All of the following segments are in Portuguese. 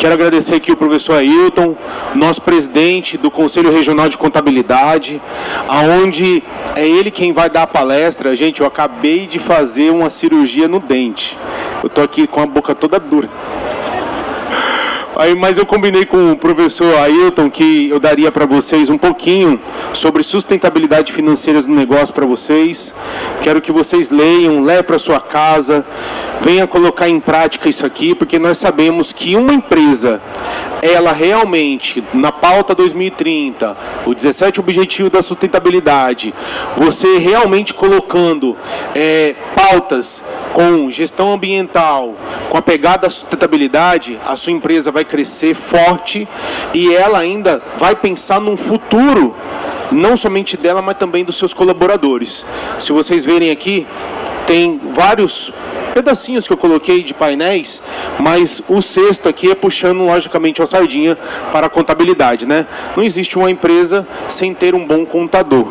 Quero agradecer aqui o professor Ailton, nosso presidente do Conselho Regional de Contabilidade, aonde é ele quem vai dar a palestra. Gente, eu acabei de fazer uma cirurgia no dente. Eu tô aqui com a boca toda dura. Mas eu combinei com o professor Ailton que eu daria para vocês um pouquinho sobre sustentabilidade financeira do negócio para vocês. Quero que vocês leiam, levem para sua casa, venham colocar em prática isso aqui, porque nós sabemos que uma empresa, ela realmente, na pauta 2030, o 17 Objetivo da Sustentabilidade, você realmente colocando pautas com gestão ambiental, com a pegada da sustentabilidade, a sua empresa vai crescer forte e ela ainda vai pensar num futuro, não somente dela, mas também dos seus colaboradores. Se vocês verem aqui, tem vários pedacinhos que eu coloquei de painéis, mas o sexto aqui é puxando logicamente a sardinha para a contabilidade, né? Não existe uma empresa sem ter um bom contador,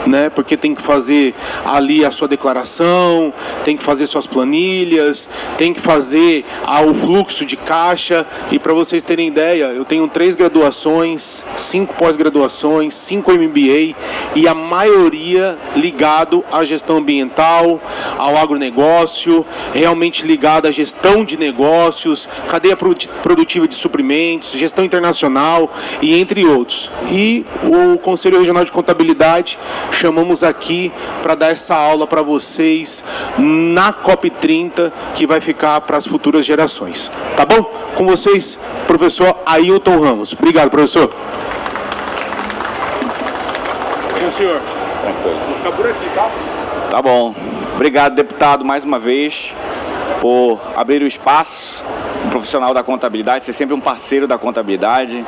né? Porque tem que fazer ali a sua declaração, tem que fazer suas planilhas, tem que fazer o fluxo de caixa. E para vocês terem ideia, eu tenho 3 graduações, 5 pós-graduações, 5 MBA e a maioria ligado à gestão ambiental, ao agronegócio, realmente ligado à gestão de negócios, cadeia produtiva de suprimentos, gestão internacional e entre outros. E o Conselho Regional de Contabilidade chamamos aqui para dar essa aula para vocês na COP30, que vai ficar para as futuras gerações. Tá bom? Com vocês, professor Ailton Ramos. Obrigado, professor. Bom, senhor. Tranquilo. Vou ficar por aqui, tá? Tá bom. Obrigado, deputado, mais uma vez, por abrir o espaço, um profissional da contabilidade, ser sempre um parceiro da contabilidade.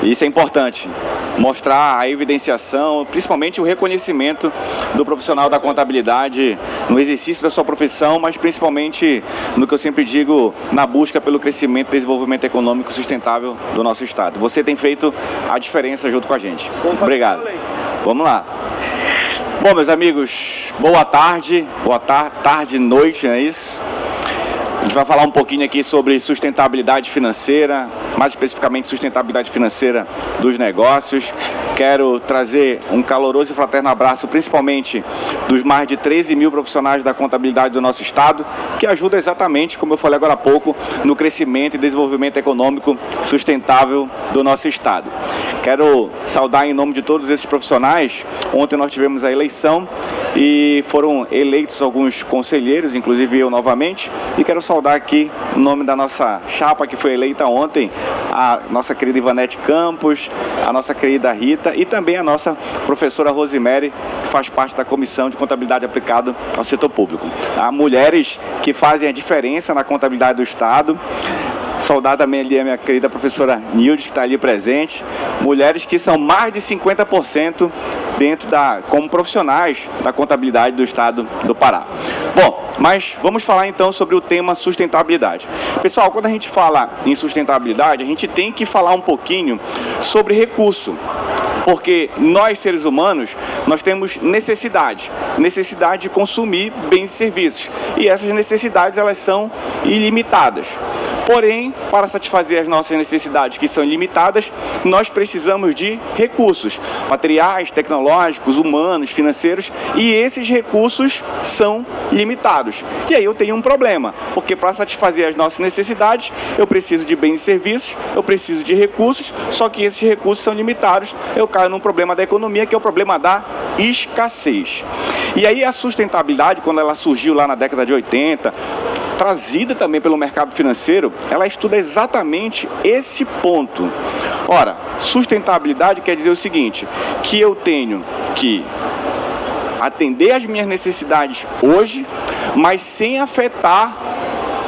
Isso é importante, mostrar a evidenciação, principalmente o reconhecimento do profissional da contabilidade no exercício da sua profissão, mas principalmente no que eu sempre digo, na busca pelo crescimento e desenvolvimento econômico sustentável do nosso Estado. Você tem feito a diferença junto com a gente. Obrigado. Vamos lá. Bom, meus amigos, boa tarde, noite, não é isso? A gente vai falar um pouquinho aqui sobre sustentabilidade financeira, mais especificamente sustentabilidade financeira dos negócios. Quero trazer um caloroso e fraterno abraço, principalmente dos mais de 13 mil profissionais da contabilidade do nosso Estado, que ajudam exatamente, como eu falei agora há pouco, no crescimento e desenvolvimento econômico sustentável do nosso Estado. Quero saudar em nome de todos esses profissionais. Ontem nós tivemos a eleição e foram eleitos alguns conselheiros, inclusive eu novamente, e quero saudar aqui o nome da nossa chapa que foi eleita ontem, a nossa querida Ivanete Campos, a nossa querida Rita e também a nossa professora Rosemary, que faz parte da Comissão de Contabilidade Aplicada ao Setor Público. Há mulheres que fazem a diferença na contabilidade do Estado. Saudar também ali a minha querida professora Nilde, que está ali presente. Mulheres que são mais de 50% como profissionais da contabilidade do Estado do Pará. Bom, mas vamos falar então sobre o tema sustentabilidade. Pessoal, quando a gente fala em sustentabilidade, a gente tem que falar um pouquinho sobre recurso. Porque nós, seres humanos, nós temos necessidade de consumir bens e serviços. E essas necessidades, elas são ilimitadas. Porém, para satisfazer as nossas necessidades que são ilimitadas, nós precisamos de recursos, materiais, tecnológicos, humanos, financeiros, e esses recursos são limitados. E aí eu tenho um problema, porque para satisfazer as nossas necessidades, eu preciso de bens e serviços, eu preciso de recursos, só que esses recursos são limitados, eu caio num problema da economia, que é o problema da escassez. E aí a sustentabilidade, quando ela surgiu lá na década de 80, trazida também pelo mercado financeiro, ela estuda exatamente esse ponto. Ora, sustentabilidade quer dizer o seguinte, que eu tenho que atender às minhas necessidades hoje, mas sem afetar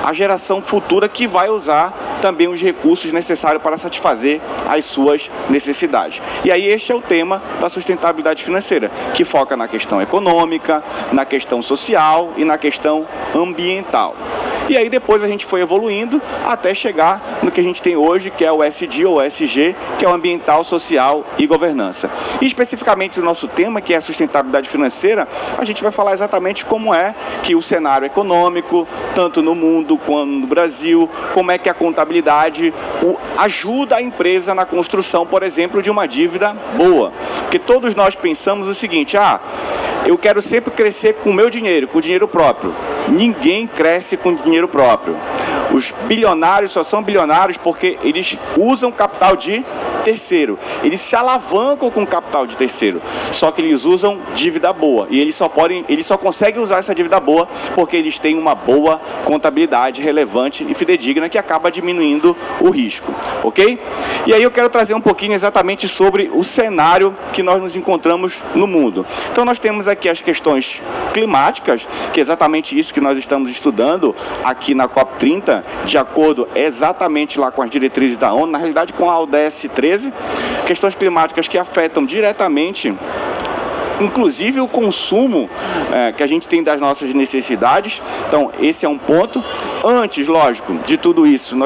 a geração futura que vai usar também os recursos necessários para satisfazer as suas necessidades. E aí este é o tema da sustentabilidade financeira, que foca na questão econômica, na questão social e na questão ambiental. E aí depois a gente foi evoluindo até chegar no que a gente tem hoje, que é o SD ou SG, que é o ambiental, social e governança. E especificamente o nosso tema, que é a sustentabilidade financeira, a gente vai falar exatamente como é que o cenário econômico, tanto no mundo quanto no Brasil, como é que a contabilidade ajuda a empresa na construção, por exemplo, de uma dívida boa. Porque todos nós pensamos o seguinte, eu quero sempre crescer com o meu dinheiro, com o dinheiro próprio. Ninguém cresce com dinheiro próprio. Os bilionários só são bilionários porque eles usam capital de terceiro. Eles se alavancam com capital de terceiro. Só que eles usam dívida boa. E eles só conseguem usar essa dívida boa porque eles têm uma boa contabilidade relevante e fidedigna que acaba diminuindo o risco. Ok? E aí eu quero trazer um pouquinho exatamente sobre o cenário que nós nos encontramos no mundo. Então nós temos aqui as questões climáticas, que é exatamente isso que nós estamos estudando aqui na COP30, de acordo exatamente lá com as diretrizes da ONU, na realidade com a ODS 13, questões climáticas que afetam diretamente inclusive o consumo que a gente tem das nossas necessidades. Então, esse é um ponto. Antes, lógico, de tudo isso,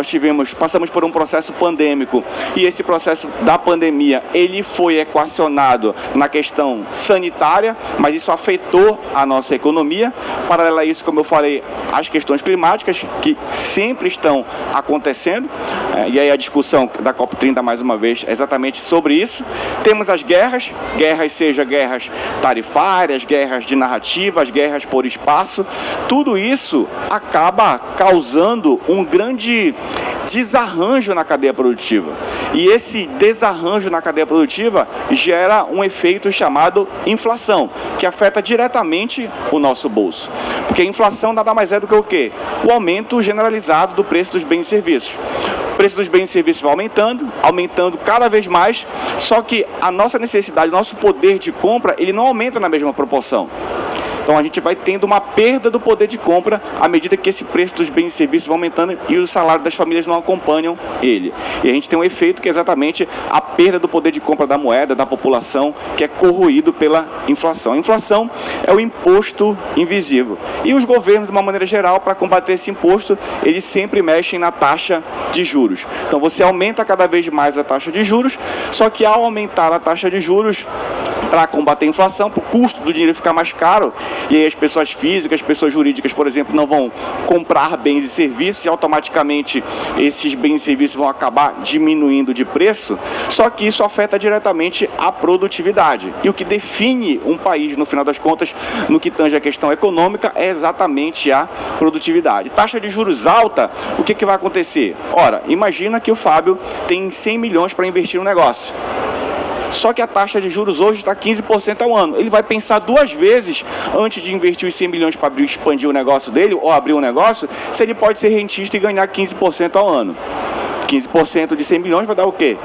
passamos por um processo pandêmico, e esse processo da pandemia, ele foi equacionado na questão sanitária, mas isso afetou a nossa economia. Paralelo a isso, como eu falei, as questões climáticas, que sempre estão acontecendo, e aí a discussão da COP30, mais uma vez, é exatamente sobre isso. Temos as guerras, seja guerras tarifárias, guerras de narrativas, guerras por espaço. Tudo isso acaba causando um grande desarranjo na cadeia produtiva. E esse desarranjo na cadeia produtiva gera um efeito chamado inflação, que afeta diretamente o nosso bolso. Porque a inflação nada mais é do que o quê? O aumento generalizado do preço dos bens e serviços. O preço dos bens e serviços vai aumentando cada vez mais, só que a nossa necessidade, o nosso poder de compra, ele não aumenta na mesma proporção. Então a gente vai tendo uma perda do poder de compra à medida que esse preço dos bens e serviços vai aumentando e o salário das famílias não acompanham ele. E a gente tem um efeito que é exatamente a perda do poder de compra da moeda, da população, que é corroído pela inflação. A inflação é o imposto invisível. E os governos, de uma maneira geral, para combater esse imposto, eles sempre mexem na taxa de juros. Então você aumenta cada vez mais a taxa de juros, só que ao aumentar a taxa de juros, para combater a inflação, para o custo do dinheiro ficar mais caro, e aí as pessoas físicas, as pessoas jurídicas, por exemplo, não vão comprar bens e serviços, e automaticamente esses bens e serviços vão acabar diminuindo de preço, só que isso afeta diretamente a produtividade. E o que define um país, no final das contas, no que tange a questão econômica, é exatamente a produtividade. Taxa de juros alta, o que vai acontecer? Ora, imagina que o Fábio tem 100 milhões para investir no negócio. Só que a taxa de juros hoje está 15% ao ano. Ele vai pensar duas vezes antes de investir os 100 milhões para expandir o negócio dele ou abrir um negócio, se ele pode ser rentista e ganhar 15% ao ano. 15% de 100 milhões vai dar o quê?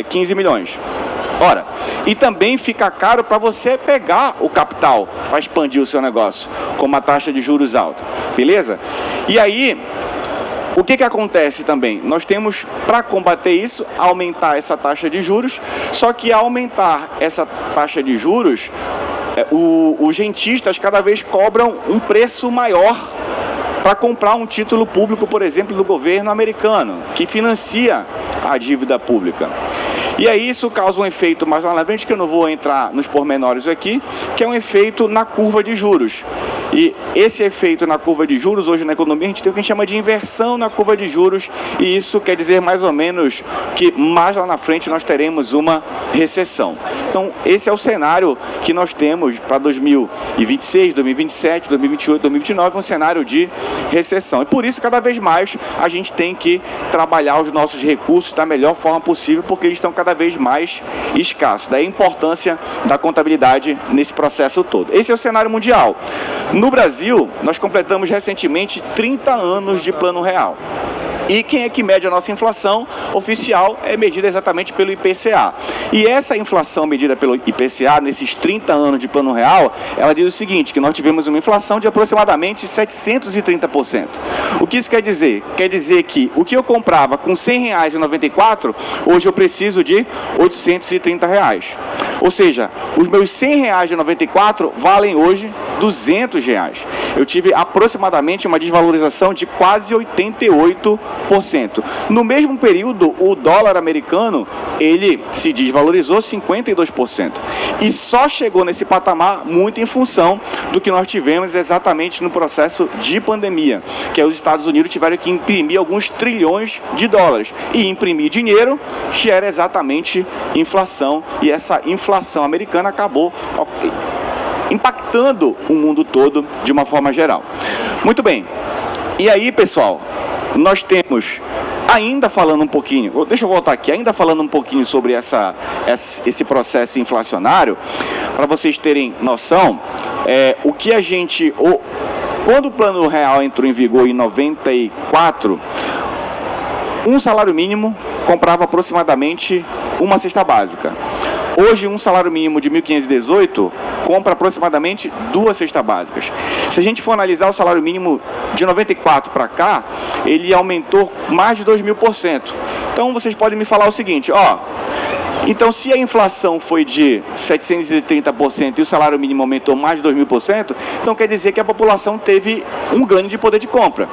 15 milhões. Ora, e também fica caro para você pegar o capital para expandir o seu negócio, com uma taxa de juros alta. Beleza? E aí, o que acontece também? Nós temos, para combater isso, aumentar essa taxa de juros, só que ao aumentar essa taxa de juros, os rentistas cada vez cobram um preço maior para comprar um título público, por exemplo, do governo americano, que financia a dívida pública. E aí isso causa um efeito mais lá na frente, que eu não vou entrar nos pormenores aqui, que é um efeito na curva de juros. E esse efeito na curva de juros, hoje na economia, a gente tem o que a gente chama de inversão na curva de juros, e isso quer dizer mais ou menos que mais lá na frente nós teremos uma recessão. Então, esse é o cenário que nós temos para 2026, 2027, 2028, 2029, um cenário de recessão. E por isso, cada vez mais, a gente tem que trabalhar os nossos recursos da melhor forma possível, porque eles estão cada vez mais escassos. Daí a importância da contabilidade nesse processo todo. Esse é o cenário mundial. No Brasil, nós completamos recentemente 30 anos de Plano Real. E quem é que mede a nossa inflação oficial é medida exatamente pelo IPCA. E essa inflação medida pelo IPCA, nesses 30 anos de Plano Real, ela diz o seguinte, que nós tivemos uma inflação de aproximadamente 730%. O que isso quer dizer? Quer dizer que o que eu comprava com R$100,94, hoje eu preciso de R$830. Ou seja, os meus R$100,94 valem hoje R$200. eu tive aproximadamente uma desvalorização de quase 88%. No mesmo período, o dólar americano, ele se desvalorizou 52%. E só chegou nesse patamar muito em função do que nós tivemos exatamente no processo de pandemia, que é os Estados Unidos tiveram que imprimir alguns trilhões de dólares. E imprimir dinheiro gera exatamente inflação, e essa inflação americana acabou impactando o mundo todo de uma forma geral. Muito bem. E aí, pessoal, nós temos, ainda falando um pouquinho, deixa eu voltar aqui, ainda falando um pouquinho sobre esse processo inflacionário, para vocês terem noção, o que a gente... Quando o Plano Real entrou em vigor em 94, um salário mínimo comprava aproximadamente uma cesta básica. Hoje, um salário mínimo de 1.518 compra aproximadamente 2 cestas básicas. Se a gente for analisar o salário mínimo de 94 para cá, ele aumentou mais de 2.000%. Então, vocês podem me falar o seguinte, então, se a inflação foi de 730% e o salário mínimo aumentou mais de 2.000%, então quer dizer que a população teve um ganho de poder de compra.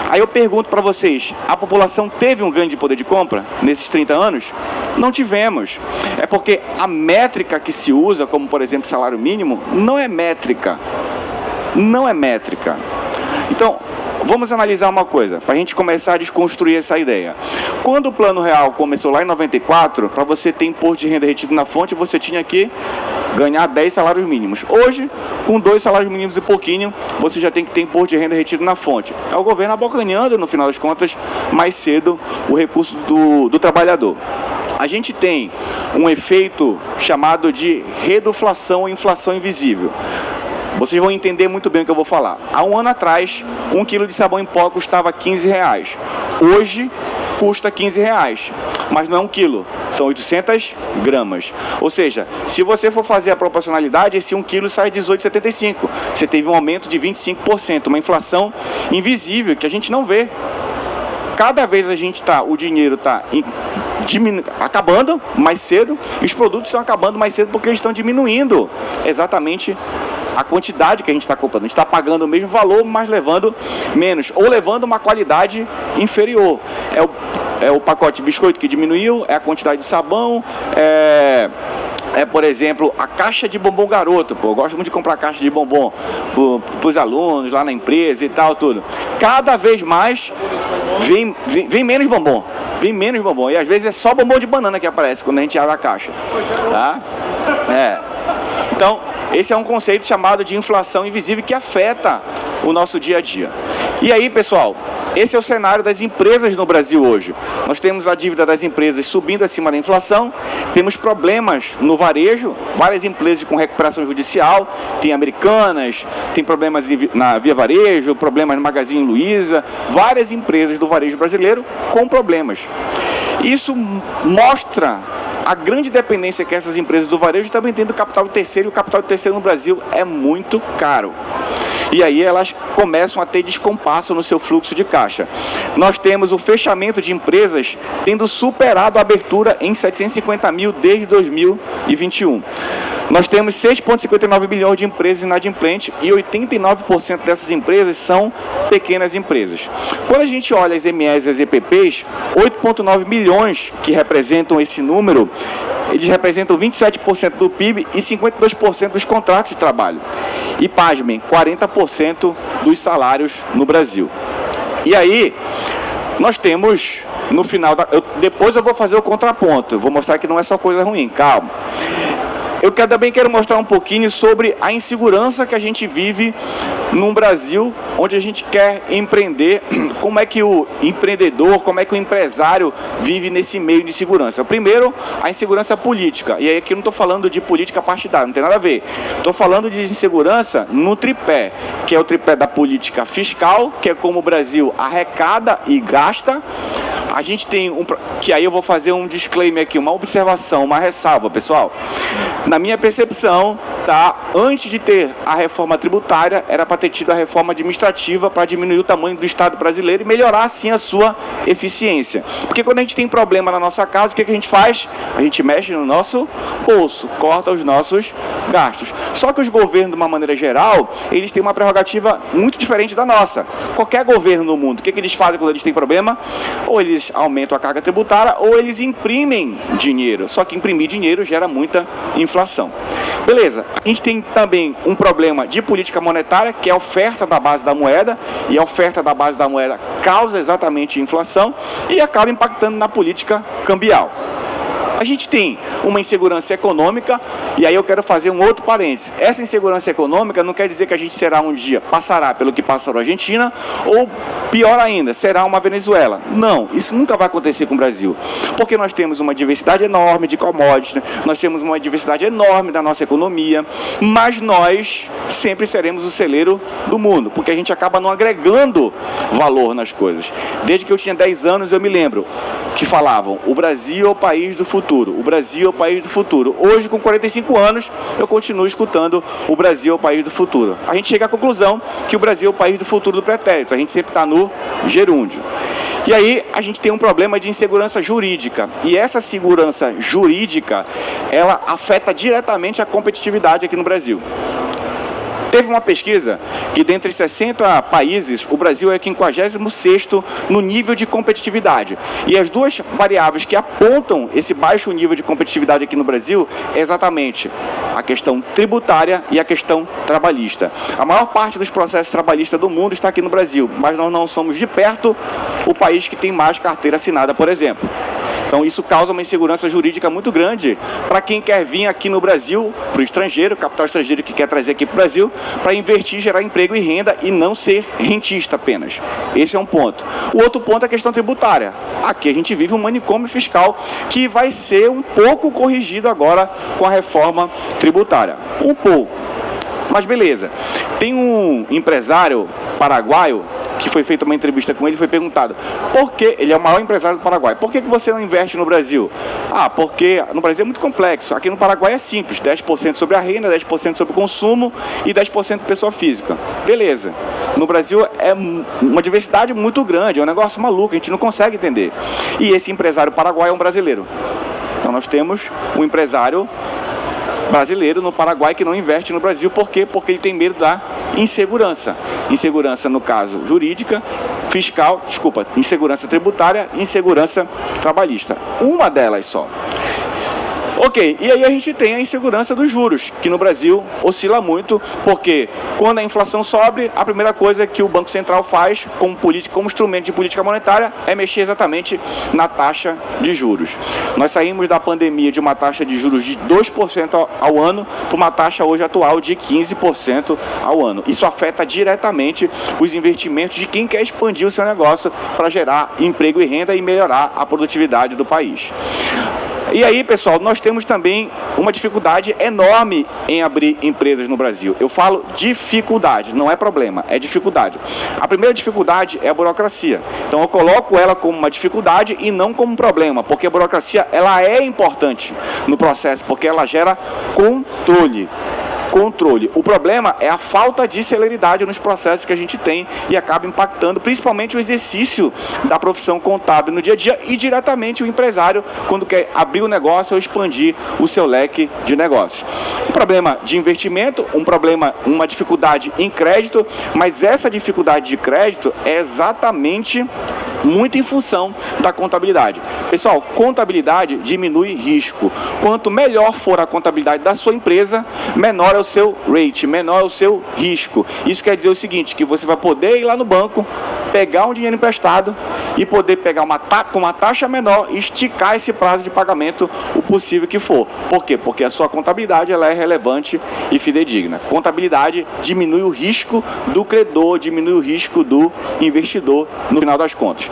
Aí eu pergunto para vocês, a população teve um ganho de poder de compra nesses 30 anos? Não tivemos. É porque a métrica que se usa, como por exemplo salário mínimo, não é métrica. Não é métrica. Então, vamos analisar uma coisa, para a gente começar a desconstruir essa ideia. Quando o Plano Real começou lá em 94, para você ter imposto de renda retido na fonte, você tinha que ganhar 10 salários mínimos. Hoje, com 2 salários mínimos e pouquinho, você já tem que ter imposto de renda retido na fonte. É o governo abocanhando, no final das contas, mais cedo, o recurso do trabalhador. A gente tem um efeito chamado de reduflação ou inflação invisível. Vocês vão entender muito bem o que eu vou falar. Há um ano atrás, 1 quilo de sabão em pó custava R$15. Hoje, custa R$15. Mas não é 1 quilo, são 800 gramas. Ou seja, se você for fazer a proporcionalidade, esse 1 quilo sai R$18,75. Você teve um aumento de 25%, uma inflação invisível que a gente não vê. Cada vez o dinheiro está acabando mais cedo, e os produtos estão acabando mais cedo porque eles estão diminuindo exatamente a quantidade que a gente está comprando. A gente está pagando o mesmo valor, mas levando menos, ou levando uma qualidade inferior. É o pacote de biscoito que diminuiu, é a quantidade de sabão, por exemplo, a caixa de bombom garoto. Eu gosto muito de comprar caixa de bombom para os alunos lá na empresa e tal, tudo. Cada vez mais vem menos bombom. Vem menos bombom. E às vezes é só bombom de banana que aparece quando a gente abre a caixa. Tá? Então, esse é um conceito chamado de inflação invisível que afeta o nosso dia a dia. E aí, pessoal, esse é o cenário das empresas no Brasil hoje. Nós temos a dívida das empresas subindo acima da inflação, temos problemas no varejo, várias empresas com recuperação judicial, tem Americanas, tem problemas na Via Varejo, problemas no Magazine Luiza, várias empresas do varejo brasileiro com problemas. Isso mostra a grande dependência que essas empresas do varejo também têm do capital de terceiro, e o capital de terceiro no Brasil é muito caro. E aí elas começam a ter descompasso no seu fluxo de caixa. Nós temos o fechamento de empresas tendo superado a abertura em 750 mil desde 2021. Nós temos 6,59 bilhões de empresas inadimplentes e 89% dessas empresas são pequenas empresas. Quando a gente olha as MEs e as EPPs, 8,9 milhões que representam esse número, eles representam 27% do PIB e 52% dos contratos de trabalho. E, pasmem, 40% dos salários no Brasil. E aí, nós temos, no final, depois eu vou fazer o contraponto, eu vou mostrar que não é só coisa ruim, calma. Eu também quero mostrar um pouquinho sobre a insegurança que a gente vive num Brasil onde a gente quer empreender, como é que o empreendedor, como é que o empresário vive nesse meio de insegurança. Primeiro, a insegurança política, e aí aqui eu não estou falando de política partidária, não tem nada a ver. Estou falando de insegurança no tripé, que é o tripé da política fiscal, que é como o Brasil arrecada e gasta. A gente tem que aí eu vou fazer um disclaimer aqui, uma observação, uma ressalva, pessoal. Na minha percepção, antes de ter a reforma tributária, era para ter tido a reforma administrativa para diminuir o tamanho do Estado brasileiro e melhorar, assim, a sua eficiência. Porque quando a gente tem problema na nossa casa, o que a gente faz? A gente mexe no nosso bolso, corta os nossos gastos. Só que os governos, de uma maneira geral, eles têm uma prerrogativa muito diferente da nossa. Qualquer governo no mundo, o que eles fazem quando eles têm problema? Ou eles aumentam a carga tributária, ou eles imprimem dinheiro. Só que imprimir dinheiro gera muita inflação. Beleza, a gente tem também um problema de política monetária, que é a oferta da base da moeda, e a oferta da base da moeda causa exatamente inflação e acaba impactando na política cambial. A gente tem uma insegurança econômica, e aí eu quero fazer um outro parênteses. Essa insegurança econômica não quer dizer que a gente passará pelo que passou a Argentina, ou pior ainda, será uma Venezuela. Não, isso nunca vai acontecer com o Brasil, porque nós temos uma diversidade enorme de commodities, nós temos uma diversidade enorme da nossa economia, mas nós sempre seremos o celeiro do mundo, porque a gente acaba não agregando valor nas coisas. Desde que eu tinha 10 anos, eu me lembro que falavam: o Brasil é o país do futuro, o Brasil é o país do futuro. Hoje, com 45 anos, eu continuo escutando: o Brasil é o país do futuro. A gente chega à conclusão que o Brasil é o país do futuro do pretérito, a gente sempre está no gerúndio. E aí a gente tem um problema de insegurança jurídica, e essa segurança jurídica, ela afeta diretamente a competitividade aqui no Brasil. Teve uma pesquisa que, dentre 60 países, o Brasil é 56º no nível de competitividade. E as duas variáveis que apontam esse baixo nível de competitividade aqui no Brasil é exatamente a questão tributária e a questão trabalhista. A maior parte dos processos trabalhistas do mundo está aqui no Brasil, mas nós não somos de perto o país que tem mais carteira assinada, por exemplo. Então isso causa uma insegurança jurídica muito grande para quem quer vir aqui no Brasil, para o estrangeiro, capital estrangeiro que quer trazer aqui para o Brasil, para investir, gerar emprego e renda e não ser rentista apenas. Esse é um ponto. O outro ponto é a questão tributária. Aqui a gente vive um manicômio fiscal que vai ser um pouco corrigido agora com a reforma tributária. Um pouco. Mas beleza. Tem um empresário paraguaio que foi feita uma entrevista com ele, foi perguntado por que, ele é o maior empresário do Paraguai, por que você não investe no Brasil? Porque no Brasil é muito complexo, aqui no Paraguai é simples, 10% sobre a renda, 10% sobre o consumo e 10% pessoa física. Beleza. No Brasil é uma diversidade muito grande, é um negócio maluco, a gente não consegue entender. E esse empresário paraguaio é um brasileiro. Então nós temos um empresário brasileiro no Paraguai que não investe no Brasil. Por quê? Porque ele tem medo da insegurança. Insegurança, no caso, jurídica, fiscal, insegurança tributária e insegurança trabalhista. Uma delas só. Ok, e aí a gente tem a insegurança dos juros, que no Brasil oscila muito, porque quando a inflação sobe, a primeira coisa que o Banco Central faz como instrumento de política monetária é mexer exatamente na taxa de juros. Nós saímos da pandemia de uma taxa de juros de 2% ao ano para uma taxa hoje atual de 15% ao ano. Isso afeta diretamente os investimentos de quem quer expandir o seu negócio para gerar emprego e renda e melhorar a produtividade do país. E aí, pessoal, nós temos também uma dificuldade enorme em abrir empresas no Brasil. Eu falo dificuldade, não é problema, é dificuldade. A primeira dificuldade é a burocracia. Então eu coloco ela como uma dificuldade e não como um problema, porque a burocracia ela é importante no processo, porque ela gera controle. O problema é a falta de celeridade nos processos que a gente tem e acaba impactando principalmente o exercício da profissão contábil no dia a dia e diretamente o empresário quando quer abrir o negócio ou expandir o seu leque de negócios. Um problema de investimento, uma dificuldade em crédito, mas essa dificuldade de crédito é exatamente muito em função da contabilidade. Pessoal, contabilidade diminui risco. Quanto melhor for a contabilidade da sua empresa, menor é o seu rate, menor é o seu risco. Isso quer dizer o seguinte, que você vai poder ir lá no banco, pegar um dinheiro emprestado e poder pegar com uma taxa menor e esticar esse prazo de pagamento o possível que for. Por quê? Porque a sua contabilidade ela é relevante e fidedigna. Contabilidade diminui o risco do credor, diminui o risco do investidor no final das contas.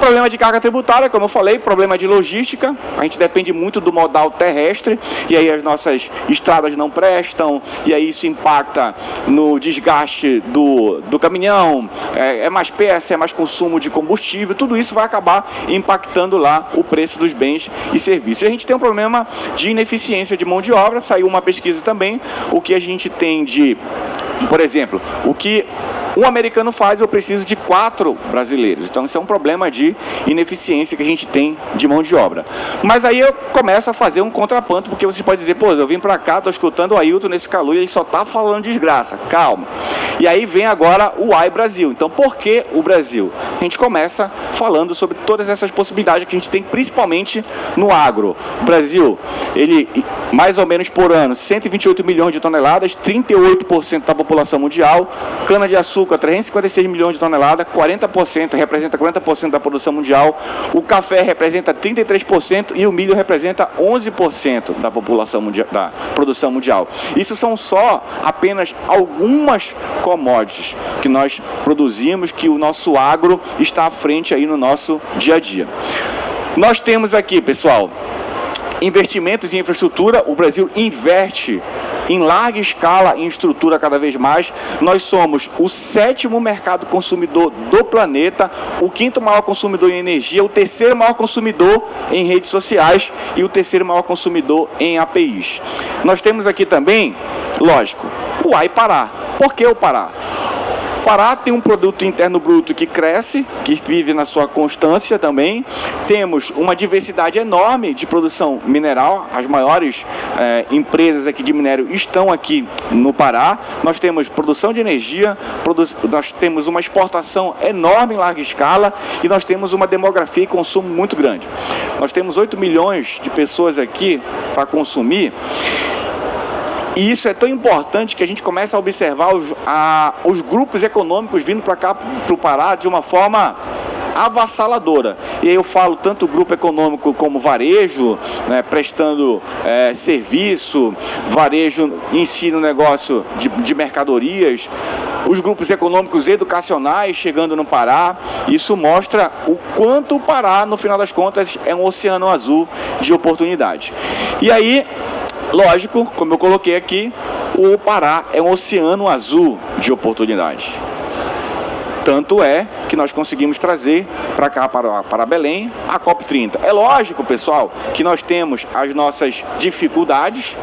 Problema de carga tributária, como eu falei, problema de logística, a gente depende muito do modal terrestre, e aí as nossas estradas não prestam, e aí isso impacta no desgaste do caminhão, é mais peça, é mais consumo de combustível, tudo isso vai acabar impactando lá o preço dos bens e serviços. E a gente tem um problema de ineficiência de mão de obra, saiu uma pesquisa também, o que a gente tem de, por exemplo, o que um americano faz, eu preciso de 4 brasileiros. Então, isso é um problema de ineficiência que a gente tem de mão de obra. Mas aí eu começo a fazer um contraponto, porque você pode dizer, pô, eu vim para cá, estou escutando o Ailton nesse calor e ele só está falando desgraça. Calma. E aí vem agora o AI Brasil. Então, por que o Brasil? A gente começa falando sobre todas essas possibilidades que a gente tem, principalmente no agro. O Brasil, ele, mais ou menos por ano, 128 milhões de toneladas, 38% da população mundial, cana-de-açúcar, 356 milhões de toneladas, 40%, representa 40% da produção mundial, o café representa 33% e o milho representa 11% da população mundial, da produção mundial. Isso são só apenas algumas commodities que nós produzimos, que o nosso agro está à frente aí no nosso dia a dia. Nós temos aqui, pessoal, investimentos em infraestrutura. O Brasil investe em larga escala em estrutura cada vez mais. Nós somos o 7º mercado consumidor do planeta, o 5º maior consumidor em energia, o 3º maior consumidor em redes sociais e o 3º maior consumidor em APIs. Nós temos aqui também, lógico, o AI Pará. Por que o Pará? O Pará tem um produto interno bruto que cresce, que vive na sua constância também. Temos uma diversidade enorme de produção mineral. As maiores empresas aqui de minério estão aqui no Pará. Nós temos produção de energia, nós temos uma exportação enorme em larga escala e nós temos uma demografia e consumo muito grande. Nós temos 8 milhões de pessoas aqui para consumir. E isso é tão importante que a gente começa a observar os grupos econômicos vindo para cá, para o Pará, de uma forma avassaladora. E aí eu falo tanto grupo econômico como varejo, né, prestando serviço, varejo em si no negócio de mercadorias, os grupos econômicos educacionais chegando no Pará. Isso mostra o quanto o Pará, no final das contas, é um oceano azul de oportunidade. E aí, lógico, como eu coloquei aqui, o Pará é um oceano azul de oportunidade. Tanto é que nós conseguimos trazer para cá, para Belém, a COP30. É lógico, pessoal, que nós temos as nossas dificuldades,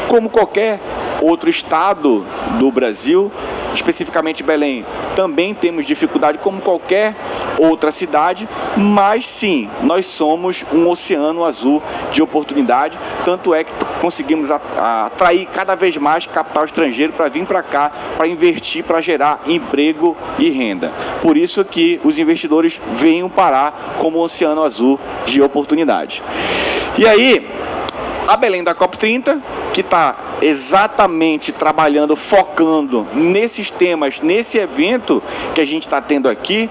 como qualquer outro estado do Brasil, especificamente Belém, também temos dificuldade como qualquer outra cidade, mas sim, nós somos um oceano azul de oportunidade, tanto é que conseguimos atrair cada vez mais capital estrangeiro para vir para cá, para investir, para gerar emprego e renda. Por isso que os investidores veem o Pará como um oceano azul de oportunidade. E aí, a Belém da COP30, que está exatamente trabalhando, focando nesses temas, nesse evento que a gente está tendo aqui,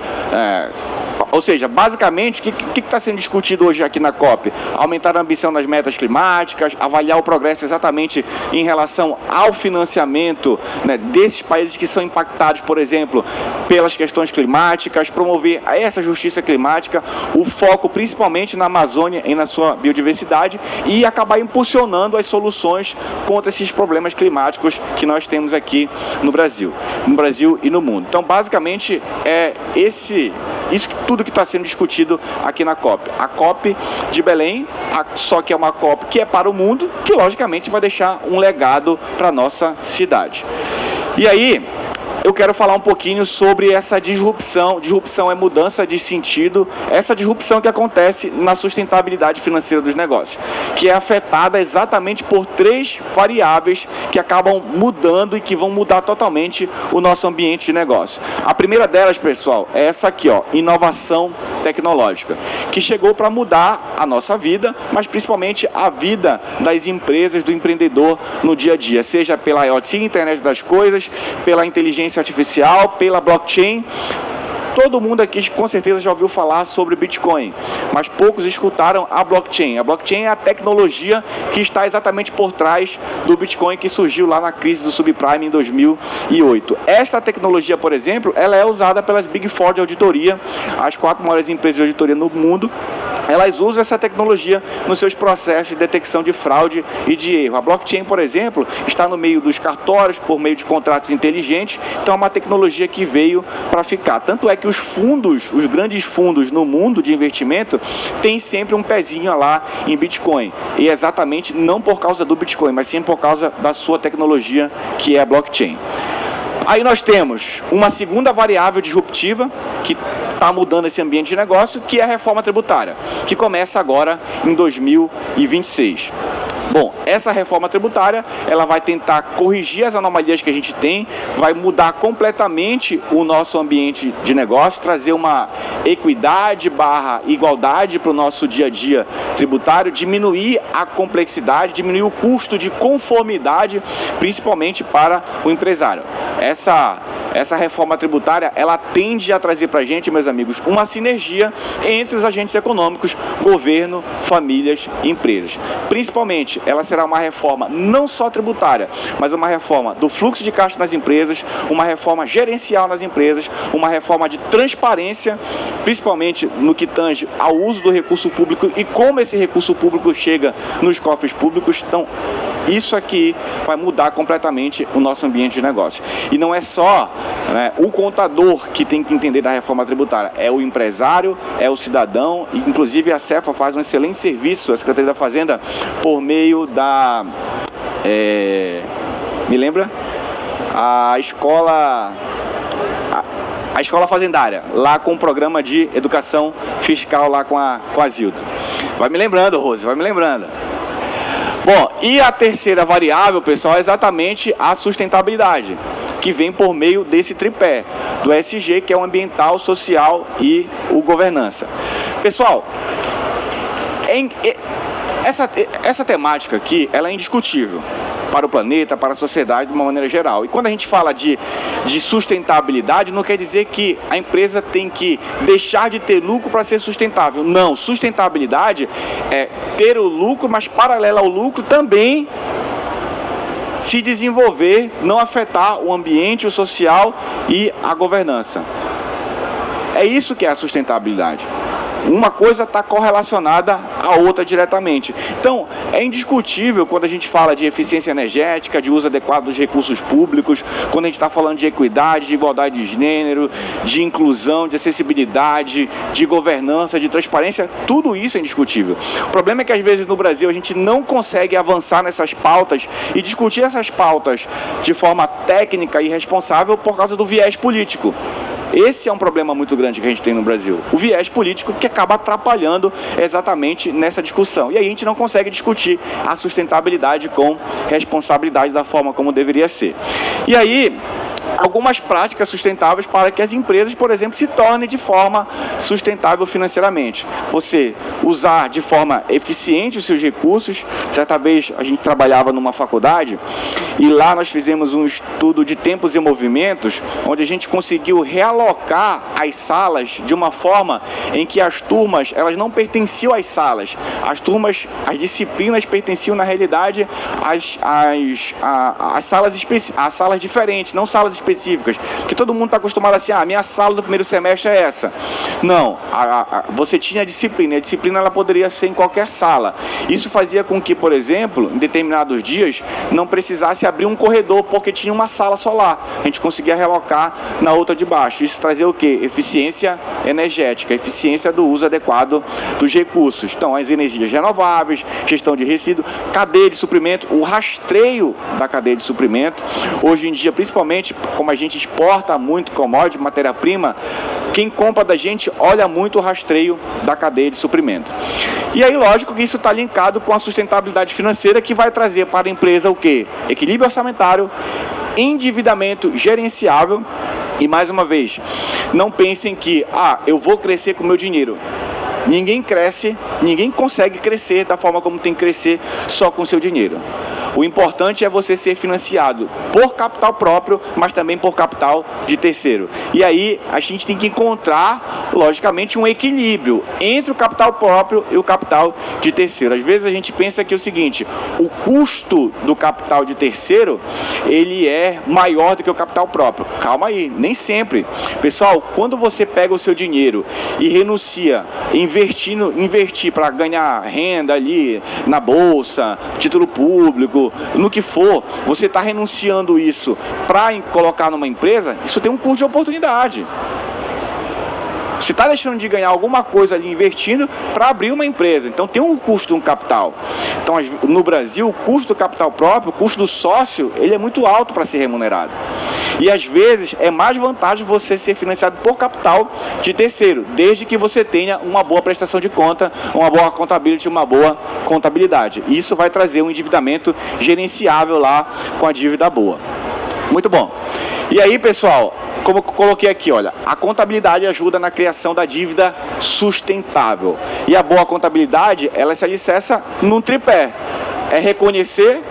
ou seja, basicamente, o que está sendo discutido hoje aqui na COP? Aumentar a ambição nas metas climáticas, avaliar o progresso exatamente em relação ao financiamento, né, desses países que são impactados, por exemplo, pelas questões climáticas, promover essa justiça climática, o foco principalmente na Amazônia e na sua biodiversidade e acabar impulsionando as soluções contra esses problemas climáticos que nós temos aqui no Brasil e no mundo. Então, basicamente, isso tudo que está sendo discutido aqui na COP. A COP de Belém, só que é uma COP que é para o mundo, que logicamente vai deixar um legado para a nossa cidade. E aí, eu quero falar um pouquinho sobre essa disrupção. Disrupção é mudança de sentido, essa disrupção que acontece na sustentabilidade financeira dos negócios, que é afetada exatamente por 3 variáveis que acabam mudando e que vão mudar totalmente o nosso ambiente de negócio. A primeira delas, pessoal, é essa aqui, ó, inovação tecnológica, que chegou para mudar a nossa vida, mas principalmente a vida das empresas, do empreendedor no dia a dia, seja pela IoT, internet das coisas, pela inteligência artificial, pela blockchain. Todo mundo aqui com certeza já ouviu falar sobre Bitcoin, mas poucos escutaram a blockchain. A blockchain é a tecnologia que está exatamente por trás do Bitcoin, que surgiu lá na crise do subprime em 2008. Esta tecnologia, por exemplo, ela é usada pelas Big Four de auditoria, as 4 maiores empresas de auditoria no mundo. Elas usam essa tecnologia nos seus processos de detecção de fraude e de erro. A blockchain, por exemplo, está no meio dos cartórios, por meio de contratos inteligentes, então é uma tecnologia que veio para ficar. Tanto é que os fundos, os grandes fundos no mundo de investimento, têm sempre um pezinho lá em Bitcoin. E exatamente não por causa do Bitcoin, mas sim por causa da sua tecnologia, que é a blockchain. Aí nós temos uma segunda variável disruptiva que está mudando esse ambiente de negócio, que é a reforma tributária, que começa agora em 2026. Bom, essa reforma tributária, ela vai tentar corrigir as anomalias que a gente tem, vai mudar completamente o nosso ambiente de negócio, trazer uma equidade / igualdade para o nosso dia a dia tributário, diminuir a complexidade, diminuir o custo de conformidade, principalmente para o empresário. Essa reforma tributária, ela tende a trazer para a gente, meus amigos, uma sinergia entre os agentes econômicos, governo, famílias e empresas. Principalmente, ela será uma reforma não só tributária, mas uma reforma do fluxo de caixa nas empresas, uma reforma gerencial nas empresas, uma reforma de transparência, principalmente no que tange ao uso do recurso público e como esse recurso público chega nos cofres públicos. Então, isso aqui vai mudar completamente o nosso ambiente de negócio. E não é só o contador que tem que entender da reforma tributária, é o empresário, é o cidadão, e inclusive a Cefa faz um excelente serviço, a Secretaria da Fazenda, por meio da... me lembra? A escola fazendária, lá com o programa de educação fiscal lá com a Zilda. Vai me lembrando, Rose, vai me lembrando. Bom, e a terceira variável, pessoal, é exatamente a sustentabilidade, que vem por meio desse tripé, do ESG, que é o ambiental, social e o governança. Pessoal, essa temática aqui, ela é indiscutível para o planeta, para a sociedade de uma maneira geral. E quando a gente fala de sustentabilidade, não quer dizer que a empresa tem que deixar de ter lucro para ser sustentável. Não, sustentabilidade é ter o lucro, mas paralelo ao lucro também se desenvolver, não afetar o ambiente, o social e a governança. É isso que é a sustentabilidade. Uma coisa está correlacionada à outra diretamente. Então, é indiscutível quando a gente fala de eficiência energética, de uso adequado dos recursos públicos, quando a gente está falando de equidade, de igualdade de gênero, de inclusão, de acessibilidade, de governança, de transparência, tudo isso é indiscutível. O problema é que às vezes no Brasil a gente não consegue avançar nessas pautas e discutir essas pautas de forma técnica e responsável por causa do viés político. Esse é um problema muito grande que a gente tem no Brasil. O viés político que acaba atrapalhando exatamente nessa discussão. E aí a gente não consegue discutir a sustentabilidade com responsabilidade da forma como deveria ser. E aí, algumas práticas sustentáveis para que as empresas, por exemplo, se tornem de forma sustentável financeiramente. Você usar de forma eficiente os seus recursos. Certa vez a gente trabalhava numa faculdade e lá nós fizemos um estudo de tempos e movimentos, onde a gente conseguiu realocar as salas de uma forma em que as turmas, elas não pertenciam às salas. As disciplinas pertenciam na realidade às salas diferentes, não salas específicas, porque todo mundo está acostumado assim, minha sala do primeiro semestre é essa. Não, você tinha a disciplina, e a disciplina ela poderia ser em qualquer sala. Isso fazia com que, por exemplo, em determinados dias, não precisasse abrir um corredor, porque tinha uma sala só lá. A gente conseguia relocar na outra de baixo. Isso trazia o quê? Eficiência energética, eficiência do uso adequado dos recursos. Então, as energias renováveis, gestão de resíduo, cadeia de suprimento, o rastreio da cadeia de suprimento. Hoje em dia, principalmente, como a gente exporta muito commodity, matéria-prima, quem compra da gente olha muito o rastreio da cadeia de suprimento. E aí, lógico que isso está linkado com a sustentabilidade financeira, que vai trazer para a empresa o quê? Equilíbrio orçamentário, endividamento gerenciável e, mais uma vez, não pensem que, eu vou crescer com o meu dinheiro. Ninguém cresce Ninguém consegue crescer da forma como tem que crescer só com o seu dinheiro. O importante é você ser financiado por capital próprio, mas também por capital de terceiro. E aí a gente tem que encontrar, logicamente, um equilíbrio entre o capital próprio e o capital de terceiro. Às vezes a gente pensa que é o seguinte, o custo do capital de terceiro, ele é maior do que o capital próprio. Calma aí, nem sempre. Pessoal, quando você pega o seu dinheiro e renuncia, investir para ganhar renda ali na bolsa, título público, no que for, você está renunciando isso para colocar numa empresa, isso tem um custo de oportunidade. Você está deixando de ganhar alguma coisa ali investindo para abrir uma empresa. Então tem um custo de um capital. Então no Brasil, o custo do capital próprio, o custo do sócio, ele é muito alto para ser remunerado. E às vezes é mais vantagem você ser financiado por capital de terceiro, desde que você tenha uma boa prestação de conta, uma boa contabilidade, uma boa contabilidade. E isso vai trazer um endividamento gerenciável lá com a dívida boa. Muito bom. E aí, pessoal, como eu coloquei aqui, olha, a contabilidade ajuda na criação da dívida sustentável. E a boa contabilidade, ela se alicerça num tripé. É reconhecer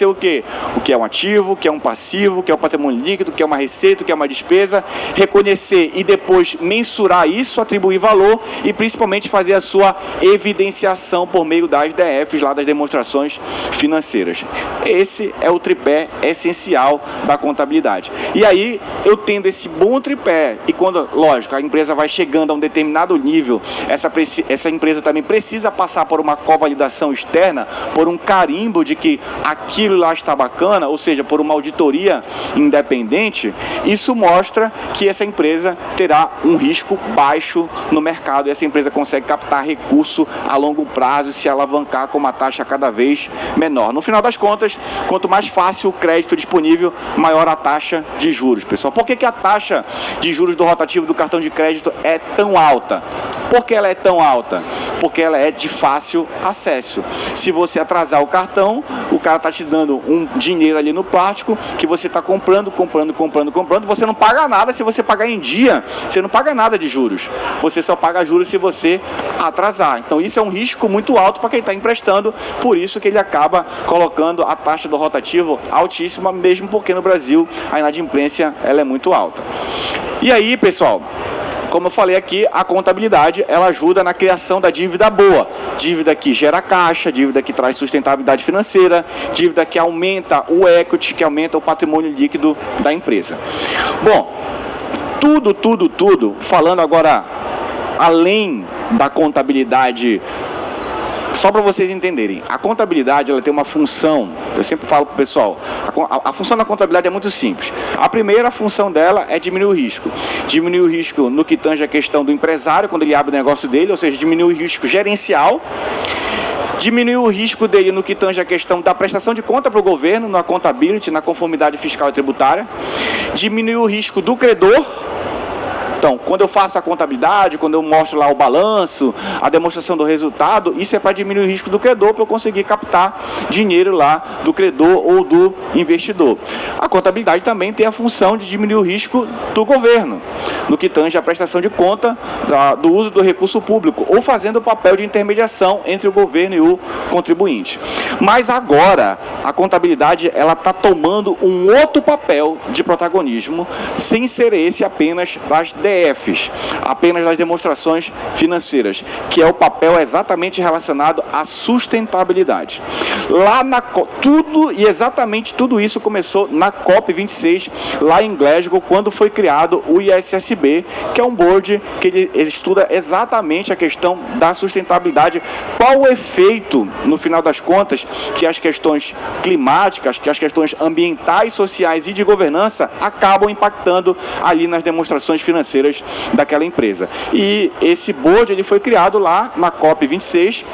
o quê? O que é um ativo, o que é um passivo, o que é um patrimônio líquido, o que é uma receita, o que é uma despesa. Reconhecer e depois mensurar isso, atribuir valor e principalmente fazer a sua evidenciação por meio das DFs, lá das demonstrações financeiras. Esse é o tripé essencial da contabilidade. E aí, eu tendo esse bom tripé, e quando, lógico, a empresa vai chegando a um determinado nível, essa empresa também precisa passar por uma covalidação externa, por um carimbo de que aquilo lá está bacana, ou seja, por uma auditoria independente, isso mostra que essa empresa terá um risco baixo no mercado e essa empresa consegue captar recurso a longo prazo e se alavancar com uma taxa cada vez menor. No final das contas, quanto mais fácil o crédito disponível, maior a taxa de juros. Pessoal, por que a taxa de juros do rotativo do cartão de crédito é tão alta? Por que ela é tão alta? Porque ela é de fácil acesso. Se você atrasar o cartão, o cara está te dando um dinheiro ali no plástico que você está comprando, você não paga nada. Se você pagar em dia, você não paga nada de juros. Você só paga juros se você atrasar. Então isso é um risco muito alto para quem está emprestando, por isso que ele acaba colocando a taxa do rotativo altíssima, mesmo porque no Brasil a inadimplência ela é muito alta. E aí, pessoal, como eu falei aqui, a contabilidade ela ajuda na criação da dívida boa, dívida que gera caixa, dívida que traz sustentabilidade financeira, dívida que aumenta o equity, que aumenta o patrimônio líquido da empresa. Bom, tudo, falando agora além da contabilidade. Só para vocês entenderem, a contabilidade ela tem uma função, eu sempre falo para o pessoal, a função da contabilidade é muito simples. A primeira função dela é diminuir o risco. Diminuir o risco no que tange a questão do empresário, quando ele abre o negócio dele, ou seja, diminuir o risco gerencial. Diminuir o risco dele no que tange a questão da prestação de conta para o governo, na contabilidade, na conformidade fiscal e tributária. Diminuir o risco do credor. Então, quando eu faço a contabilidade, quando eu mostro lá o balanço, a demonstração do resultado, isso é para diminuir o risco do credor, para eu conseguir captar dinheiro lá do credor ou do investidor. A contabilidade também tem a função de diminuir o risco do governo, no que tange a prestação de conta do uso do recurso público, ou fazendo o papel de intermediação entre o governo e o contribuinte. Mas agora, a contabilidade ela está tomando um outro papel de protagonismo, sem ser esse apenas das DFs, apenas das demonstrações financeiras, que é o papel exatamente relacionado à sustentabilidade. Lá exatamente tudo isso começou na COP26, lá em Glasgow, quando foi criado o ISSB, que é um board que ele estuda exatamente a questão da sustentabilidade, qual o efeito, no final das contas, que as questões climáticas, que as questões ambientais, sociais e de governança acabam impactando ali nas demonstrações financeiras daquela empresa. E esse board ele foi criado lá na COP26,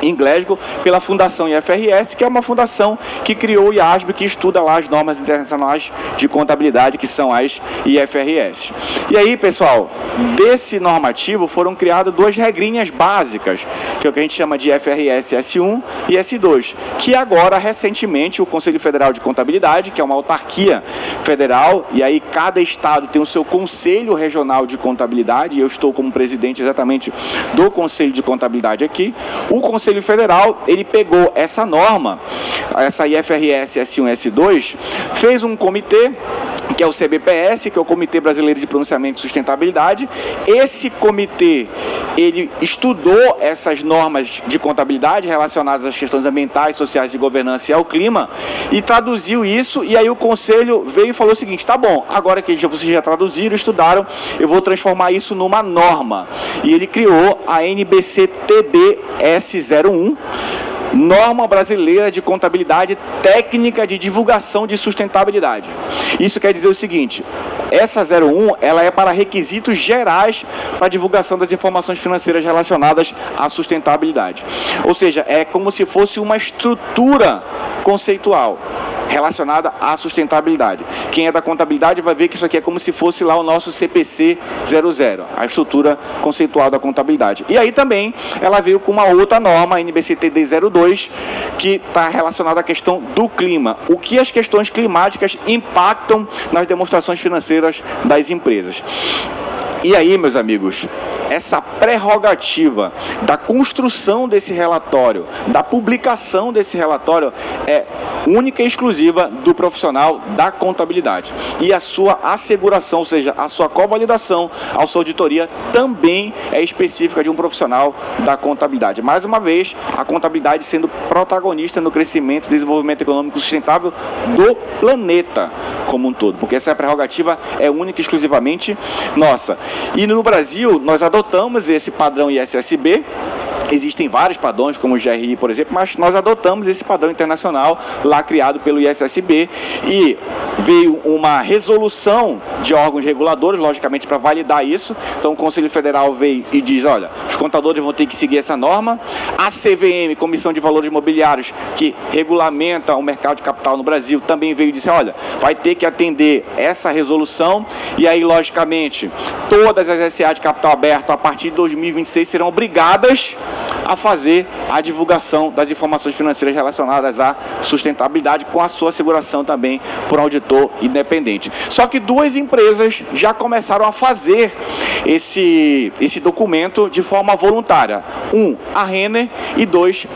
em Glasgow, pela Fundação IFRS, que é uma fundação que criou o IASB, que estuda lá as normas internacionais de contabilidade, que são as IFRS. E aí, aí, pessoal, desse normativo foram criadas duas regrinhas básicas, que é o que a gente chama de FRS S1 e S2, que agora, recentemente, o Conselho Federal de Contabilidade, que é uma autarquia federal, e aí cada estado tem o seu Conselho Regional de Contabilidade, e eu estou como presidente exatamente do Conselho de Contabilidade aqui. O Conselho Federal, ele pegou essa norma, essa IFRS S1 e S2, fez um comitê, que é o CBPS, que é o Comitê Brasileiro de Pronunciamento e Sustentabilidade. Esse comitê, ele estudou essas normas de contabilidade relacionadas às questões ambientais, sociais, de governança e ao clima, e traduziu isso, e aí o Conselho veio e falou o seguinte: tá bom, agora que vocês já traduziram, estudaram, eu vou transformar isso numa norma. E ele criou a NBC-TD S01, Norma Brasileira de Contabilidade Técnica de Divulgação de Sustentabilidade. Isso quer dizer o seguinte: essa 01, ela é para requisitos gerais para a divulgação das informações financeiras relacionadas à sustentabilidade. Ou seja, é como se fosse uma estrutura conceitual relacionada à sustentabilidade. Quem é da contabilidade vai ver que isso aqui é como se fosse lá o nosso CPC 00, a estrutura conceitual da contabilidade. E aí também ela veio com uma outra norma, a NBC-TD 02, que está relacionada à questão do clima. O que as questões climáticas impactam nas demonstrações financeiras das empresas. E aí, meus amigos, essa prerrogativa da construção desse relatório, da publicação desse relatório, é única e exclusiva do profissional da contabilidade. E a sua asseguração, ou seja, a sua covalidação, a sua auditoria, também é específica de um profissional da contabilidade. Mais uma vez, a contabilidade sendo protagonista no crescimento e desenvolvimento econômico sustentável do planeta como um todo, porque essa prerrogativa é única e exclusivamente nossa. E no Brasil, nós adotamos esse padrão ISSB. Existem vários padrões, como o GRI, por exemplo, mas nós adotamos esse padrão internacional lá criado pelo ISSB, e veio uma resolução de órgãos reguladores, logicamente, para validar isso. Então, o Conselho Federal veio e diz: olha, os contadores vão ter que seguir essa norma. A CVM, Comissão de Valores Imobiliários, que regulamenta o mercado de capital no Brasil, também veio e disse: olha, vai ter que atender essa resolução. E aí, logicamente, todas as SA de capital aberto, a partir de 2026, serão obrigadas a fazer a divulgação das informações financeiras relacionadas à sustentabilidade, com a sua asseguração também por auditor independente. Só que duas empresas já começaram a fazer esse documento de forma voluntária. A Renner, e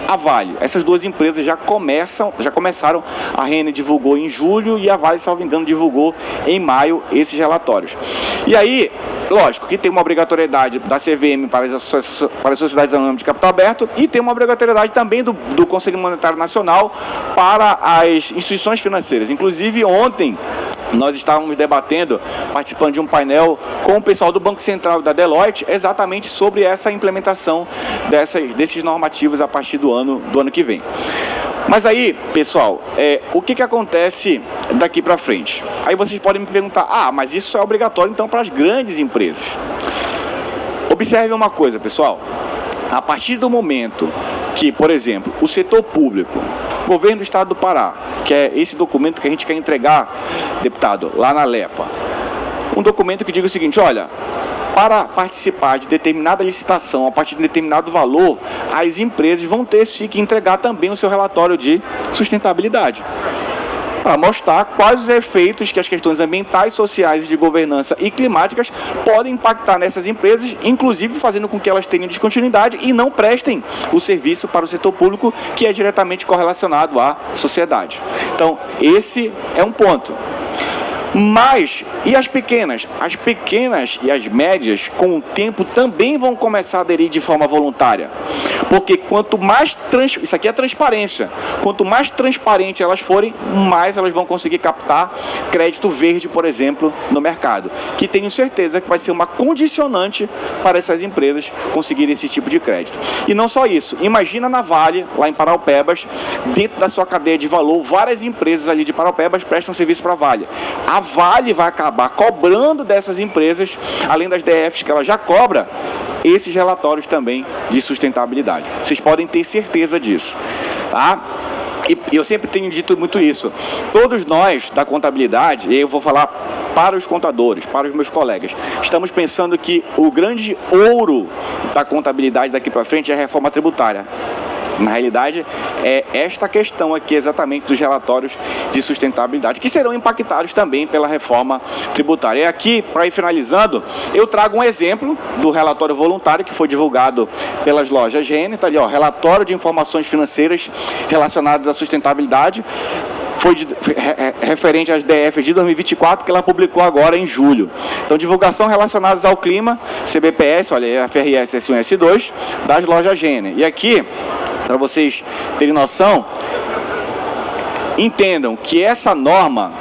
a Vale. Essas duas empresas já começaram. A Renner divulgou em julho e a Vale, salvo engano, divulgou em maio esses relatórios. E aí, lógico que tem uma obrigatoriedade da CVM para as sociedades anônimas de capital aberto, e tem uma obrigatoriedade também do Conselho Monetário Nacional para as instituições financeiras. Inclusive, ontem nós estávamos debatendo, participando de um painel com o pessoal do Banco Central e da Deloitte, exatamente sobre essa implementação desses normativos a partir do ano que vem. Mas aí, pessoal, o que acontece daqui para frente? Aí vocês podem me perguntar: mas isso é obrigatório então para as grandes empresas? Observe uma coisa, pessoal. A partir do momento que, por exemplo, o setor público, o governo do estado do Pará, que é esse documento que a gente quer entregar, deputado, lá na LEPA, um documento que diga o seguinte: olha, para participar de determinada licitação, a partir de determinado valor, as empresas vão ter que entregar também o seu relatório de sustentabilidade, para mostrar quais os efeitos que as questões ambientais, sociais, de governança e climáticas podem impactar nessas empresas, inclusive fazendo com que elas tenham descontinuidade e não prestem o serviço para o setor público, que é diretamente correlacionado à sociedade. Então, esse é um ponto. Mas, e as pequenas? As pequenas e as médias, com o tempo, também vão começar a aderir de forma voluntária. Porque quanto mais isso aqui é transparência, quanto mais transparente elas forem, mais elas vão conseguir captar crédito verde, por exemplo, no mercado. Que tenho certeza que vai ser uma condicionante para essas empresas conseguirem esse tipo de crédito. E não só isso, imagina na Vale, lá em Paraupebas, dentro da sua cadeia de valor, várias empresas ali de Paraupebas prestam serviço para a Vale. A Vale vai acabar cobrando dessas empresas, além das DFs que ela já cobra, esses relatórios também de sustentabilidade. Vocês podem ter certeza disso, tá? E eu sempre tenho dito muito isso. Todos nós da contabilidade, e eu vou falar para os contadores, para os meus colegas. Estamos pensando que o grande ouro da contabilidade daqui para frente é a reforma tributária. Na realidade, é esta questão aqui exatamente dos relatórios de sustentabilidade, que serão impactados também pela reforma tributária. E aqui, para ir finalizando, eu trago um exemplo do relatório voluntário que foi divulgado pelas lojas Renner. Está ali, ó, relatório de informações financeiras relacionadas à sustentabilidade. Foi referente às DFs de 2024, que ela publicou agora em julho. Então, divulgação relacionadas ao clima, CBPS, olha, a FRS S1 e S2, das lojas Renner. E aqui, para vocês terem noção, entendam que essa norma,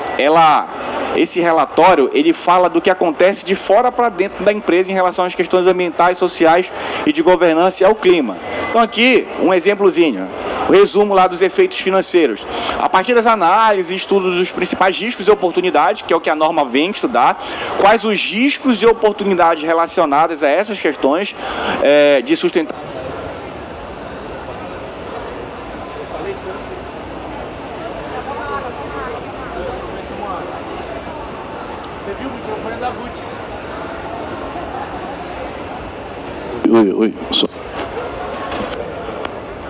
esse relatório, ele fala do que acontece de fora para dentro da empresa em relação às questões ambientais, sociais e de governança e ao clima. Então aqui, um exemplozinho, o resumo lá dos efeitos financeiros. A partir das análises e estudos dos principais riscos e oportunidades, que é o que a norma vem estudar, quais os riscos e oportunidades relacionadas a essas questões de sustentabilidade. Oi.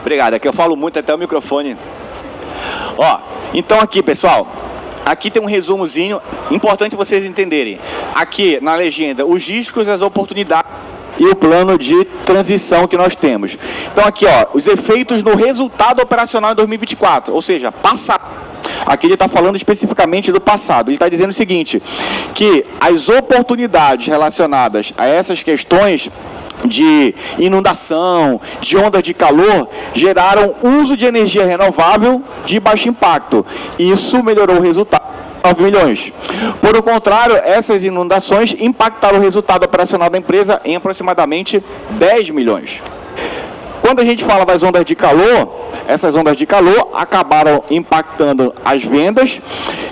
Obrigado, aqui eu falo muito até o microfone. Ó, então aqui, pessoal, aqui tem um resumozinho, importante vocês entenderem. Aqui na legenda, os riscos, as oportunidades e o plano de transição que nós temos. Então aqui, ó, os efeitos no resultado operacional em 2024, ou seja, passado. Aqui ele está falando especificamente do passado. Ele está dizendo o seguinte, que as oportunidades relacionadas a essas questões de inundação, de ondas de calor, geraram uso de energia renovável de baixo impacto. Isso melhorou o resultado. 9 milhões. Por o contrário, essas inundações impactaram o resultado operacional da empresa em aproximadamente 10 milhões. Quando a gente fala das ondas de calor, essas ondas de calor acabaram impactando as vendas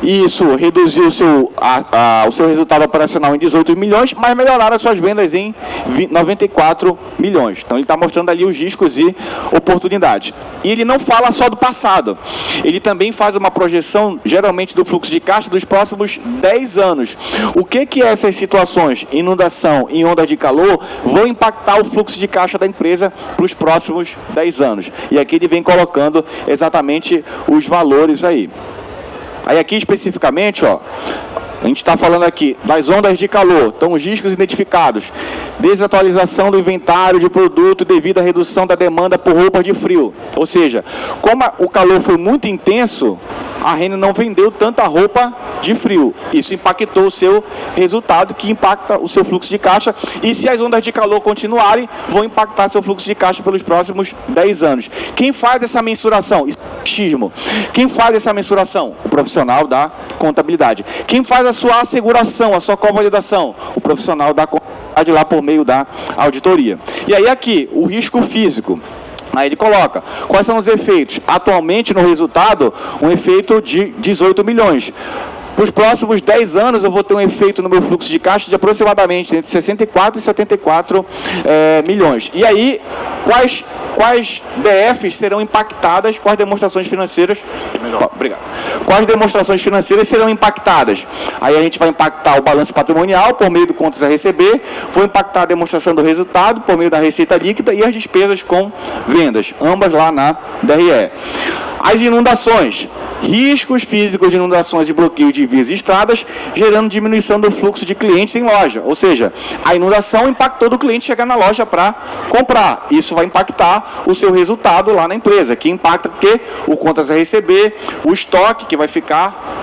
e isso reduziu o seu resultado operacional em 18 milhões, mas melhoraram as suas vendas em 94 milhões. Então ele está mostrando ali os riscos e oportunidades. E ele não fala só do passado, ele também faz uma projeção, geralmente, do fluxo de caixa dos próximos 10 anos. O que essas situações, inundação e onda de calor, vão impactar o fluxo de caixa da empresa para os próximos 10 anos. E aqui ele vem colocando exatamente os valores aí. Aí aqui especificamente, ó, a gente está falando aqui das ondas de calor, então os riscos identificados, desatualização do inventário de produto devido à redução da demanda por roupas de frio. Ou seja, como o calor foi muito intenso, a Renner não vendeu tanta roupa de frio. Isso impactou o seu resultado, que impacta o seu fluxo de caixa. E se as ondas de calor continuarem, vão impactar seu fluxo de caixa pelos próximos 10 anos. Quem faz essa mensuração? Isso é xismo. Quem faz essa mensuração? O profissional da contabilidade. Quem faz a sua asseguração, a sua convalidação? O profissional da contabilidade lá por meio da auditoria. E aí aqui, o risco físico. Aí ele coloca, quais são os efeitos? Atualmente, no resultado, um efeito de 18 milhões. Para os próximos 10 anos, eu vou ter um efeito no meu fluxo de caixa de aproximadamente entre 64 e 74 milhões. E aí, quais DFs serão impactadas com as demonstrações financeiras? Obrigado. Quais demonstrações financeiras serão impactadas? Aí a gente vai impactar o balanço patrimonial por meio do contas a receber, vou impactar a demonstração do resultado por meio da receita líquida e as despesas com vendas, ambas lá na DRE. As inundações, riscos físicos de inundações e bloqueio de vias e estradas, gerando diminuição do fluxo de clientes em loja. Ou seja, a inundação impactou do cliente chegar na loja para comprar. Isso vai impactar o seu resultado lá na empresa, que impacta porque o contas a receber, o estoque que vai ficar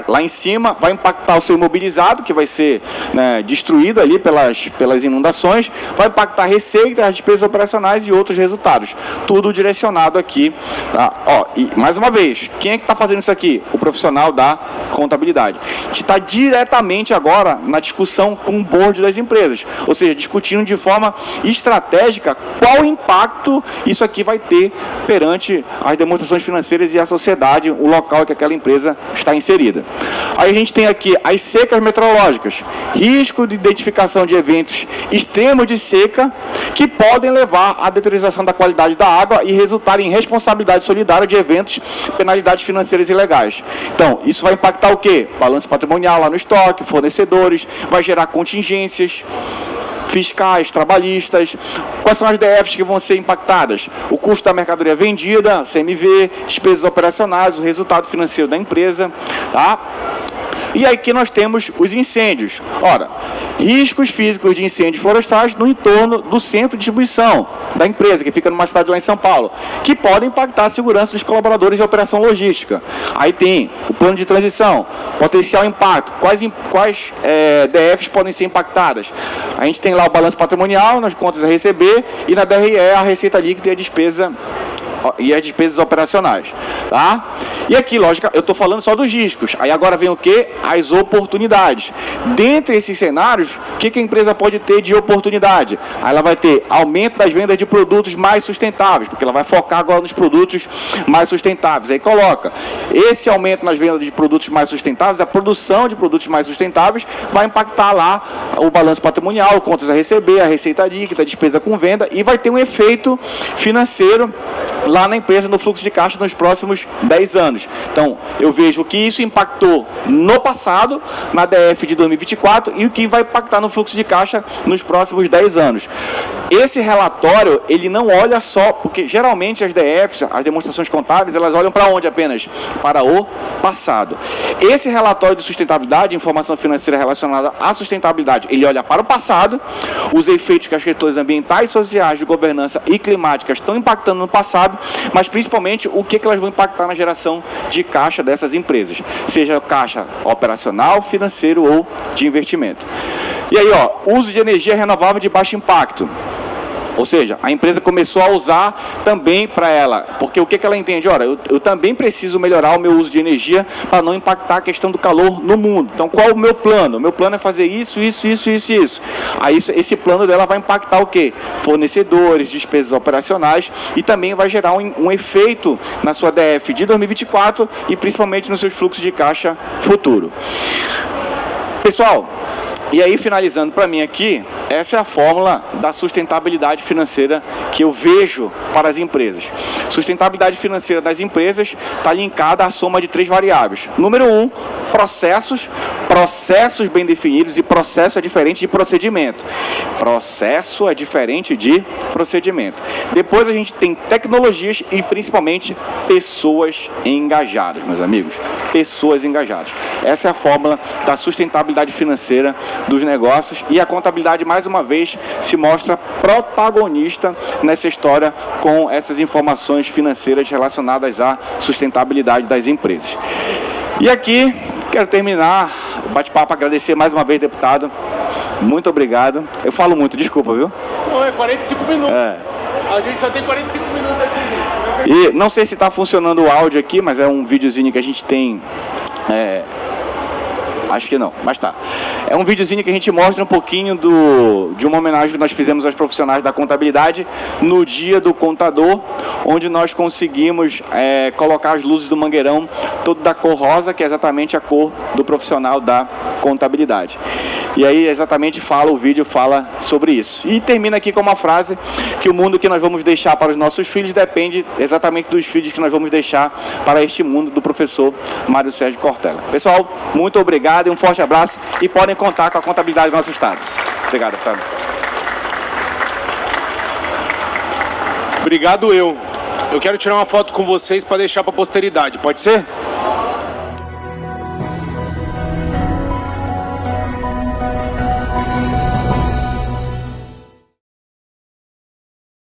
lá em cima, vai impactar o seu imobilizado, que vai ser, né, destruído ali pelas inundações, vai impactar a receita, as despesas operacionais e outros resultados. Tudo direcionado aqui. Tá? Ó, e mais uma vez, quem é que está fazendo isso aqui? O profissional da contabilidade. A gente está diretamente agora na discussão com o board das empresas, ou seja, discutindo de forma estratégica qual impacto isso aqui vai ter perante as demonstrações financeiras e a sociedade, o local que aquela empresa está inserida. Aí a gente tem aqui as secas meteorológicas, risco de identificação de eventos extremos de seca que podem levar à deterioração da qualidade da água e resultar em responsabilidade solidária de eventos, penalidades financeiras ilegais. Então, isso vai impactar o quê? Balanço patrimonial lá no estoque, fornecedores, vai gerar contingências fiscais, trabalhistas. Quais são as DFs que vão ser impactadas? O custo da mercadoria vendida, CMV, despesas operacionais, o resultado financeiro da empresa, tá? E aqui nós temos os incêndios. Ora, riscos físicos de incêndios florestais no entorno do centro de distribuição da empresa, que fica numa cidade lá em São Paulo, que podem impactar a segurança dos colaboradores de operação logística. Aí tem o plano de transição, potencial impacto, quais DFs podem ser impactadas. A gente tem lá o balanço patrimonial, nas contas a receber, e na DRE a receita líquida e as despesas operacionais, tá? E aqui, lógico, eu estou falando só dos riscos. Aí agora vem o quê? As oportunidades. Dentre esses cenários, o que a empresa pode ter de oportunidade? Aí ela vai ter aumento das vendas de produtos mais sustentáveis, porque ela vai focar agora nos produtos mais sustentáveis. Aí coloca, esse aumento nas vendas de produtos mais sustentáveis, a produção de produtos mais sustentáveis, vai impactar lá o balanço patrimonial, contas a receber, a receita líquida, a despesa com venda, e vai ter um efeito financeiro lá na empresa, no fluxo de caixa, nos próximos 10 anos. Então, eu vejo que isso impactou no passado, na DF de 2024, e o que vai impactar no fluxo de caixa nos próximos 10 anos. Esse relatório, ele não olha só, porque geralmente as DFs, as demonstrações contábeis, elas olham para onde apenas? Para o passado. Esse relatório de sustentabilidade, informação financeira relacionada à sustentabilidade, ele olha para o passado, os efeitos que as questões ambientais, sociais, de governança e climáticas estão impactando no passado, mas principalmente o que elas vão impactar na geração de caixa dessas empresas, seja caixa operacional, financeiro ou de investimento. E aí, uso de energia renovável de baixo impacto. Ou seja, a empresa começou a usar também para ela, porque o que ela entende? Ora, eu também preciso melhorar o meu uso de energia para não impactar a questão do calor no mundo. Então, qual é o meu plano? O meu plano é fazer isso. Aí, esse plano dela vai impactar o quê? Fornecedores, despesas operacionais, e também vai gerar um efeito na sua DF de 2024 e principalmente nos seus fluxos de caixa futuro. Pessoal, e aí, finalizando para mim aqui, essa é a fórmula da sustentabilidade financeira que eu vejo para as empresas. Sustentabilidade financeira das empresas está linkada à soma de 3 variáveis. Número 1, processos bem definidos, e processo é diferente de procedimento. Processo é diferente de procedimento. Depois a gente tem tecnologias e principalmente pessoas engajadas, meus amigos. Pessoas engajadas. Essa é a fórmula da sustentabilidade financeira dos negócios, e a contabilidade, mais uma vez, se mostra protagonista nessa história com essas informações financeiras relacionadas à sustentabilidade das empresas. E aqui, quero terminar o bate-papo, agradecer mais uma vez, deputado. Muito obrigado. Eu falo muito, desculpa, viu? Não, é 45 minutos. A gente só tem 45 minutos aqui. E não sei se está funcionando o áudio aqui, mas é um videozinho que a gente tem... Acho que não, mas tá. É um videozinho que a gente mostra um pouquinho de uma homenagem que nós fizemos aos profissionais da contabilidade no Dia do Contador, onde nós conseguimos colocar as luzes do Mangueirão todo da cor rosa, que é exatamente a cor do profissional da contabilidade. E aí exatamente o vídeo fala sobre isso. E termina aqui com uma frase, que o mundo que nós vamos deixar para os nossos filhos depende exatamente dos filhos que nós vamos deixar para este mundo, do professor Mário Sérgio Cortella. Pessoal, muito obrigado e um forte abraço, e podem contar com a contabilidade do nosso Estado. Obrigado, deputado. Obrigado eu. Eu quero tirar uma foto com vocês para deixar para a posteridade, pode ser?